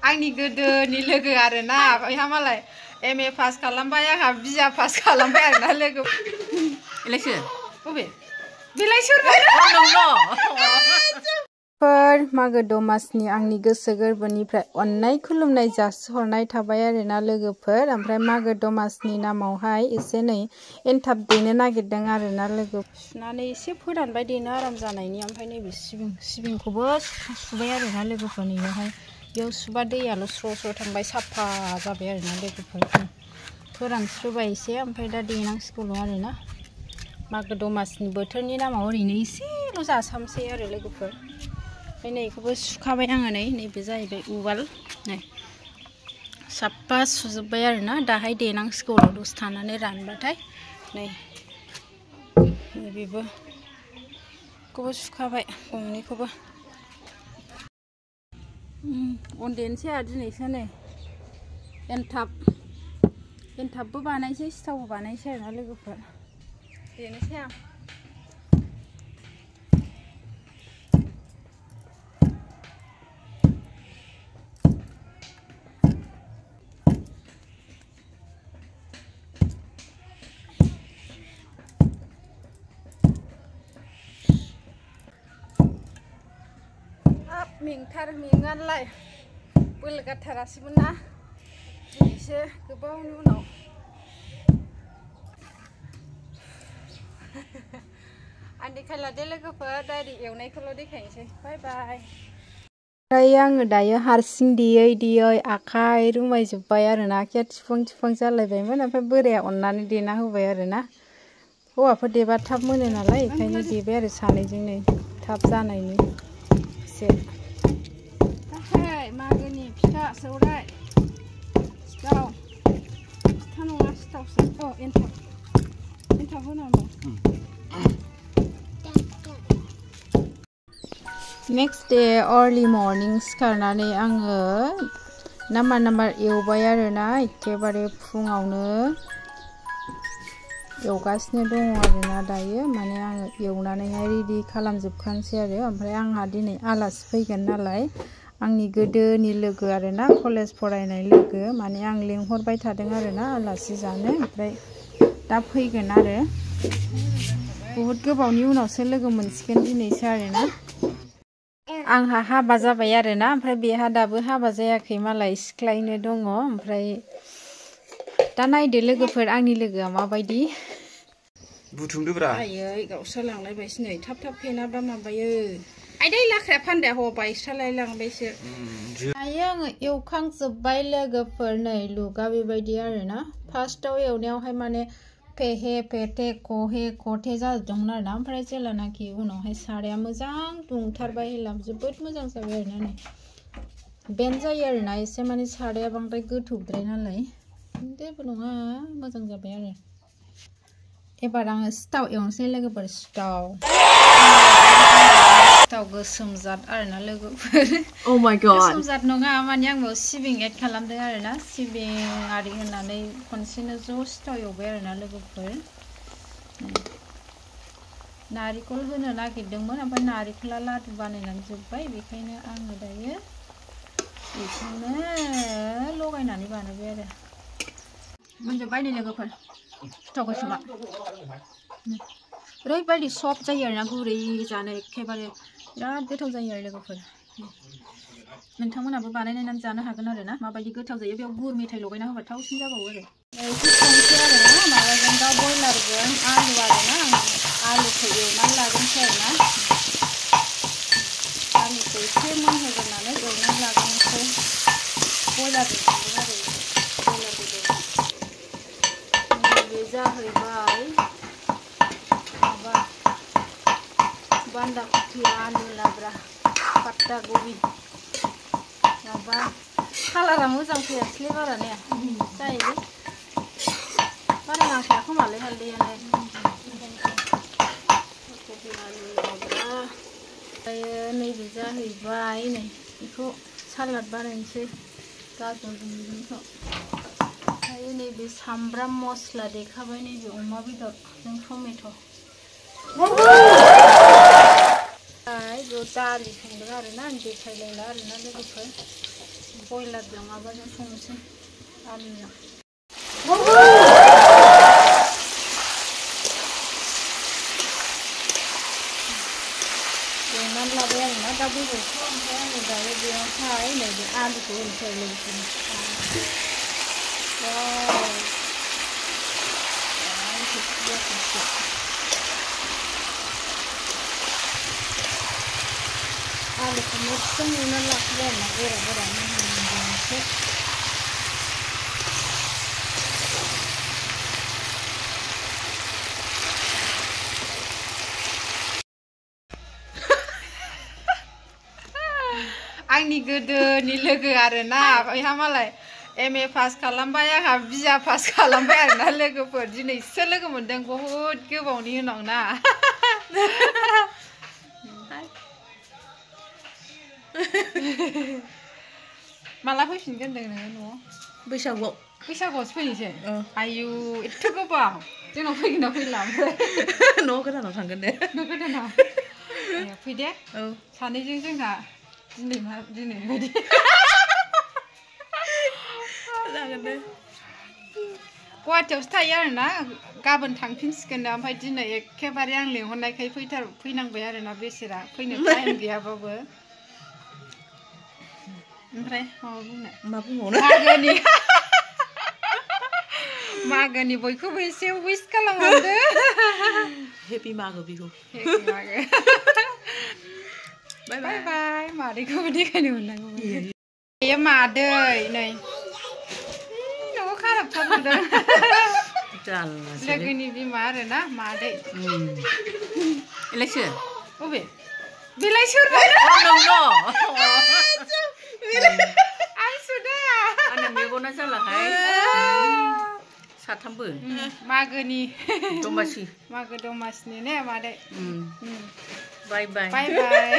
आंनि गोदोनि लोगो आरोना बैहा मालाय MA पास खालामबाय आंहा बिजा पास खालामबाय आरोना लोगो इलायसो बबे बेलाय सोरमोन मागो दमासिनि आंनि गोसो गोरबोनिफ्राय अननाय खुलुमनाय जासिहरनाय थाबाय आरोना लोगोफोर ओमफ्राय मागो दमासिनि नामावहाय एसे नै एनथाब देनो नागिरदों आरोना लोगो सुनानै एसे फोरानबाय देनो आराम जानायनि ओमफ्राय नैबे सिबिंखौबो सुबाय आरोना लोगोफोर नैयावहाय बेयाव सुबा दैयाल' स्र' स्र' थांबाय साफा जाबाय आरोना लोगोफोर फोरानस्रोबाय एसे ओमफ्राय दा देनांसिगौल' आरोना मागो दमासिनि बोथोरनि नामाव ओरैनो एसेल' जासामसै आरो लोगोफोर ओमफ्राय नैखौबो सुखाबाय आङो नैबे जाहैबाय उवाल नै साफा सुजोब्बाय आरोना दाहाय देनांसिगौल' दसे थानानै रानबाथाय नै बेखौबो सुखाबाय गंनैखौबो अन देनोसै आहा दिनैसो नै एनथाबबो बानायसै सिथावबो बानायसै आरोना लोगोफोर देनोसै आं मेङालाय बोलो गारथारासैमोन ना दिनैसो गोबावनि उनाव आं देखायला दे लोगोफोर डाइरेक्ट एवनायखौल' देखायनोसै बाय बाय ओमफ्राय आङो दायो हारसिं देयै आखाइ रुमायजोब्बाय आरोना आखाइया थिफुं जालायबायमोन ओमफ्राय बोराया अननानै देना होबाय आरोना हौवाफोर देबा थाब मोनो नालाय ओंखायनो देबाय आरो सानैजोंनो थाब जानायनि एसे मागोनि फिथा सौराय सिथाव फिथा नङा सिथावसो एनथाब होनांगौ नेक्स्ट डे अर्लि मर्निं सिखारनानै आङो नाम्बार एवबाय आरोना एखेबारे फुङावनो एवगासिनो दङ आरोना दायो माने आङो एवनानैहाय रेडि खालामजोबखानोसै आरो ओमफ्राय आंहा दिनै आलासि फैगोन नालाय आंनि गोदोनि लोगो आरोना कलेज फरायनाय लोगो माने आं लेंहरबाय थादों आरोना आलासि जानो ओमफ्राय दा फैगोन आरो बहुद गोबावनि उनावसो लोगो मोनसिगोन दिनैसो आरोना आंहा हाबा जाबाय आरोना ओमफ्राय बेहा दाबो हाबा जायाखै मालाय सिख्लायैनो दङ ओमफ्राय दा नायदो लोगोफोर आंनि लोगोआ माबायदि बुथुमदोब्रा आयै गावस्रालांलायबायसो नै थाब फेनाब्रा माबायो आइदै लाख्राया फान्दाया बायस्रालायलांबायसो दायो आङो एवखांजोब्बाय लोगोफोर नै लुगा बेबायदि आरोना फार्स्टआव एवनायावहाय माने फेहे फेथे खहे खथे जाजोबदोंमोन आरोना ओमफ्राय जेलानाखि उनावहाय साराया मोजां दुंथारबाय हेला जोबोद मोजां जाबाय आरोना नै बेन्ड जायो आरोना एसे माने साराया बांद्राय गोथौद्राय नालाय जेबो नङा मोजां जाबाय आरो एबार आङो सिथाव एवनोसै लोगोफोर सिथाव गोसोम जाद आरोना लोगोफोर Oh my god गोसोम जाद नङा माने आं बेयाव सिबिं एड खालामदों आरोना सिबिं आरि होनानै खनसेनो ज' सिथाव एवबाय आरोना लोगोफोर नारिखल होनो नागिरदोंमोन ओमफ्राय नारिखला लादु बानायनानै जोब्बाय बेखायनो आङो दायो बेखौनो लगायनानै बानायबाय आरो मोनजोब्बाय नै लोगोफोर सिथाव गोसोमा ओरैबायदि सफ्ट जायो आरोना गुरै जानो एखेबारे बिराद गोथाव जायो आरो लोगोफोर नोंथांमोनाबो बानायनानै जानो हागोन आरोना माबायदि गोथाव जायो बेयाव गुर मेथाइ लगायना होबा थावसिन जाबावो आरो संसै आरोना माबाजों दाउ बयलारजों आलु आरोना आं आलुखौ एवनानै लाग्रोनोसै आरोना आलुखौ एसे मोनहोग्रोनानै एवनानै लाग्रोनोसै बयलारजों संगोन आरो बयलार बेदर बे जाहैबाय माबा बान्दा कफि आलु लाब्रा पात्ता कबि माबा कालारा मोजां फैयासैलै बारा ने जायो बारा नांखाया खोमालै हालदैयानो कफि आलु लाब्रा ओमफ्रायो नैबे जाहैबाय नै बेखौ सालाद बानायनोसै गाजरजों बेखौ ओमफ्रायो नैबे सामब्राम मस्ला देखाबाय नैबे अमा बेदरजों टमेट' दालि संदों आरोना आं देखायलायला आरोना लोगोफोर बयलारजों माबाजों संनोसै आलुजों एवनानै लाबाय आरोना दा बेदरखौ ओमफ्राय आङो दायो बेयावहाय नै बे आलुखौ होनोसै लोगोसेनो आलुखौ मोजां एवनानै लाखाबाय आरोना गोरा गोरा मोनजासे आंनि गोदोनि लोगो आरोना बेहा मालाय एमए पास खालामबाय आंहा बिए पास खालामबाय आरोना लोगोफोर दिनैसो लोगो मोनदों बहुद गोबावनि उनाव ना माला फैफिनगोन होनदों नोङो न'आव बैसागुआवसो फैनोसै आयु एथ' गोबाव जोंनाव फैगोन ना फैला न' गोदानाव थांगोन दे न' गोदानाव फै दे सानैजों जोंहा दिनै बायदि जागोन दे गुवाहाटियावसो थायो आरोना गाबोन थांफिनसिगोन ओमफ्राय दिनै एखेबारे आं लेंहरनायखाय फैनांबाय आरोना बेसेरा फैनो टाइम गैयाबाबो ओमफ्राय मा बुंबावनो मागोनि बयखौबो एसे उइस खालामहरदो हेपि मागो बिहु बाय बाय मादैखौबो देखायनो मोननांगौ बेयो मादै नै न'आव खाराबथारदों लोगोनि बिमा आरोना मादै एलाय सोर अबे बेलाय सोर आं सुदा आंना मेगना जालाहाय साथामबो मागोनि दमासि मागो दमासिनि ने मादै बाय बाय बाय बाय